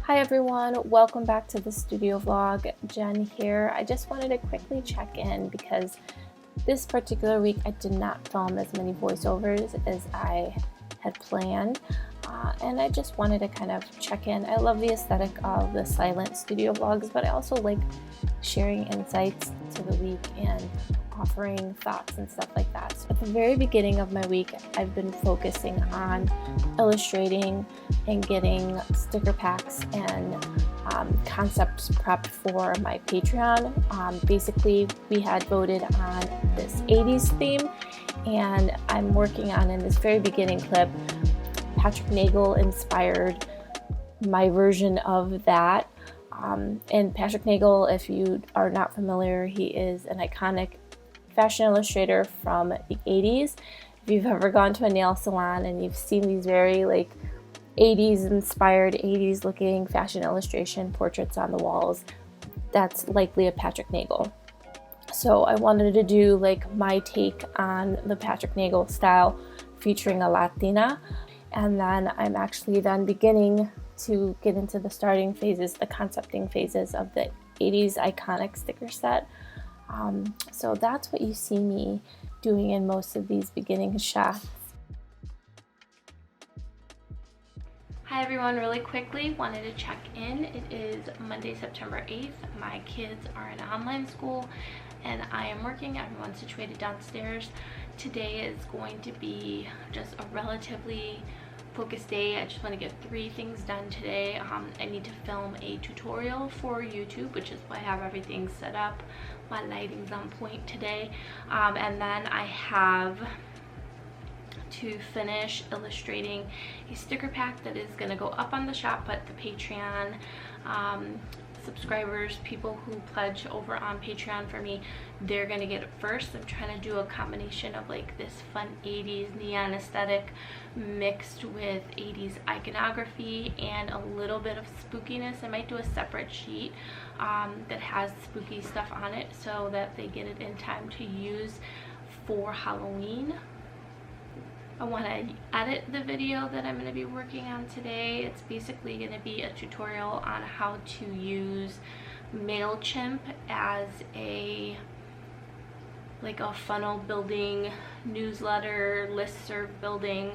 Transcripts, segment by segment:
Hi everyone, welcome back to the studio vlog. Jen here. I just wanted to quickly check in because this particular week I did not film as many voiceovers as I had planned, and I just wanted to kind of check in. I love the aesthetic of the silent studio vlogs, but I also like sharing insights to the week and offering thoughts and stuff like that. So at the very beginning of my week, I've been focusing on illustrating and getting sticker packs and concepts prepped for my Patreon. Basically, we had voted on this 80s theme, and I'm working on, in this very beginning clip, Patrick Nagel inspired my version of that. And Patrick Nagel, if you are not familiar, he is an iconic fashion illustrator from the 80s. If you've ever gone to a nail salon and you've seen these very 80s inspired, 80s looking fashion illustration portraits on the walls, that's likely a Patrick Nagel. So I wanted to do my take on the Patrick Nagel style featuring a Latina. And then I'm actually then beginning to get into the starting phases, the concepting phases of the 80s iconic sticker set. So that's what you see me doing in most of these beginning shots. Hi everyone, really quickly wanted to check in. It is Monday, September 8th. My kids are in online school and I am working. Everyone's situated downstairs. Today is going to be just a relatively focused day. I just want to get 3 things done today. I need to film a tutorial for YouTube, which is why I have everything set up. My lighting's on point today. And then I have to finish illustrating a sticker pack that is going to go up on the shop, but the Patreon subscribers, people who pledge over on Patreon for me, they're gonna get it first. I'm trying to do a combination of this fun 80s neon aesthetic mixed with 80s iconography and a little bit of spookiness. I might do a separate sheet that has spooky stuff on it so that they get it in time to use for Halloween. I want to edit the video that I'm going to be working on today. It's basically going to be a tutorial on how to use MailChimp as a funnel building, newsletter, listserv building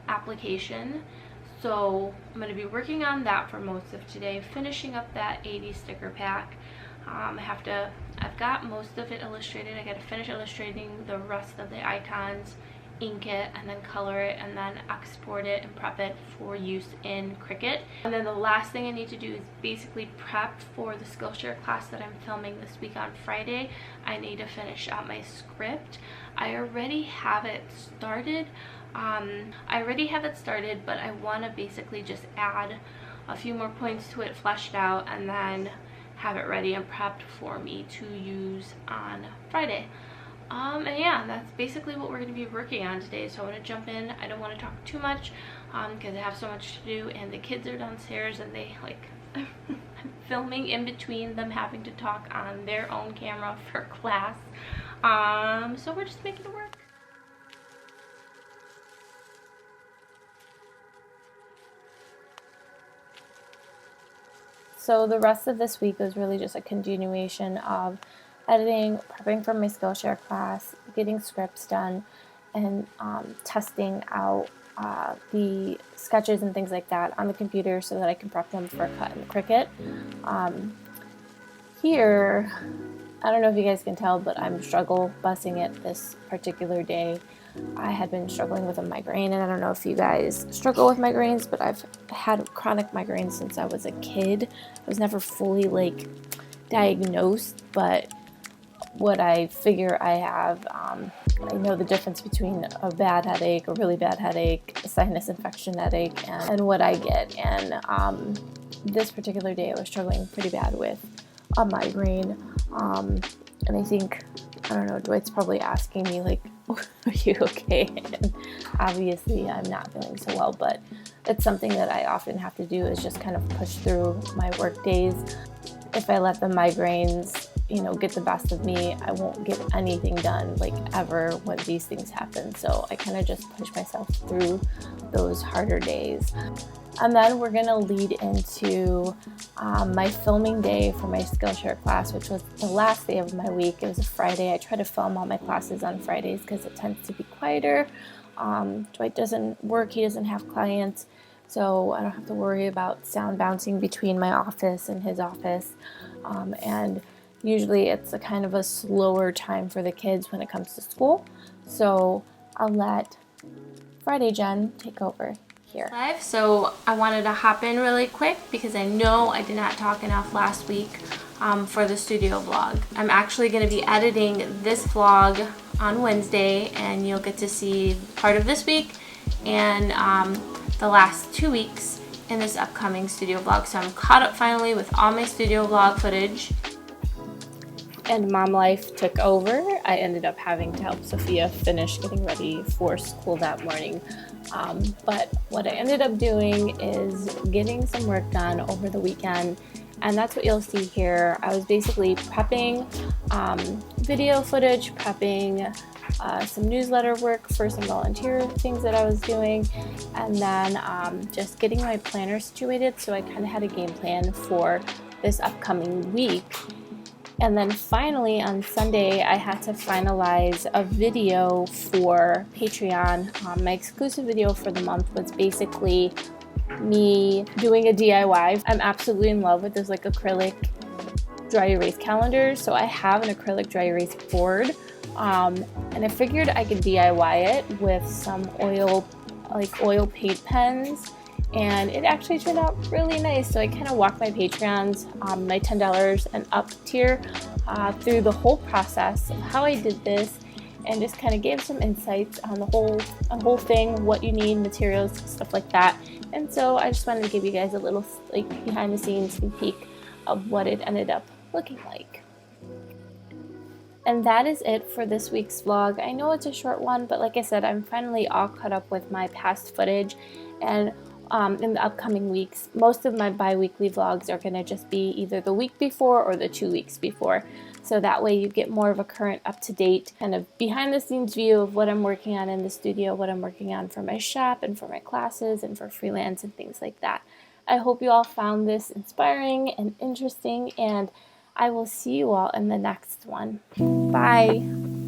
application. So I'm going to be working on that for most of today, finishing up that 80 sticker pack. I've got most of it illustrated. I got to finish illustrating the rest of the icons, ink it, and then color it, and then export it and prep it for use in Cricut. And then the last thing I need to do is basically prep for the Skillshare class that I'm filming this week on Friday. I need to finish out my script. I already have it started. But I want to basically just add a few more points to it, fleshed out, and then have it ready and prepped for me to use on Friday. And yeah, that's basically what we're going to be working on today. So I want to jump in. I don't want to talk too much because I have so much to do, and the kids are downstairs and they I'm filming in between them having to talk on their own camera for class. So we're just making it work. So the rest of this week was really just a continuation of editing, prepping for my Skillshare class, getting scripts done, and testing out the sketches and things like that on the computer so that I can prep them for a cut in Cricut. Here, I don't know if you guys can tell, but I'm struggle busing it this particular day. I had been struggling with a migraine, and I don't know if you guys struggle with migraines, but I've had chronic migraines since I was a kid. I was never fully diagnosed, but what I figure I have, I know the difference between a bad headache, a really bad headache, a sinus infection headache, and what I get. And this particular day I was struggling pretty bad with a migraine, and I think, I don't know, Dwight's probably asking me are you okay? And obviously I'm not feeling so well, but it's something that I often have to do, is just kind of push through my work days. If I let the migraines get the best of me. I won't get anything done like ever when these things happen. So I kind of just push myself through those harder days. And then we're gonna lead into my filming day for my Skillshare class, which was the last day of my week. It was a Friday. I try to film all my classes on Fridays because it tends to be quieter. Dwight doesn't work, he doesn't have clients, so I don't have to worry about sound bouncing between my office and his office. And usually it's a kind of a slower time for the kids when it comes to school. So I'll let Friday Jen take over here. Live. So I wanted to hop in really quick because I know I did not talk enough last week for the studio vlog. I'm actually going to be editing this vlog on Wednesday, and you'll get to see part of this week and the last 2 weeks in this upcoming studio vlog. So I'm caught up finally with all my studio vlog footage. And mom life took over. I ended up having to help Sophia finish getting ready for school that morning. But what I ended up doing is getting some work done over the weekend, and that's what you'll see here. I was basically prepping video footage, prepping some newsletter work for some volunteer things that I was doing, and then just getting my planner situated so I kind of had a game plan for this upcoming week. And then finally on Sunday, I had to finalize a video for Patreon. My exclusive video for the month was basically me doing a DIY. I'm absolutely in love with this like acrylic dry erase calendar. So I have an acrylic dry erase board, and I figured I could DIY it with some oil paint pens. And it actually turned out really nice. So I kind of walked my Patreons, my $10 and up tier, through the whole process of how I did this, and just kind of gave some insights on the whole thing, what you need, materials, stuff like that. And so I just wanted to give you guys a little behind the scenes sneak peek of what it ended up looking like. And that is it for this week's vlog. I know it's a short one, but like I said, I'm finally all caught up with my past footage, and in the upcoming weeks, most of my bi-weekly vlogs are going to just be either the week before or the 2 weeks before. So that way you get more of a current, up-to-date, kind of behind-the-scenes view of what I'm working on in the studio, what I'm working on for my shop and for my classes and for freelance and things like that. I hope you all found this inspiring and interesting, and I will see you all in the next one. Bye!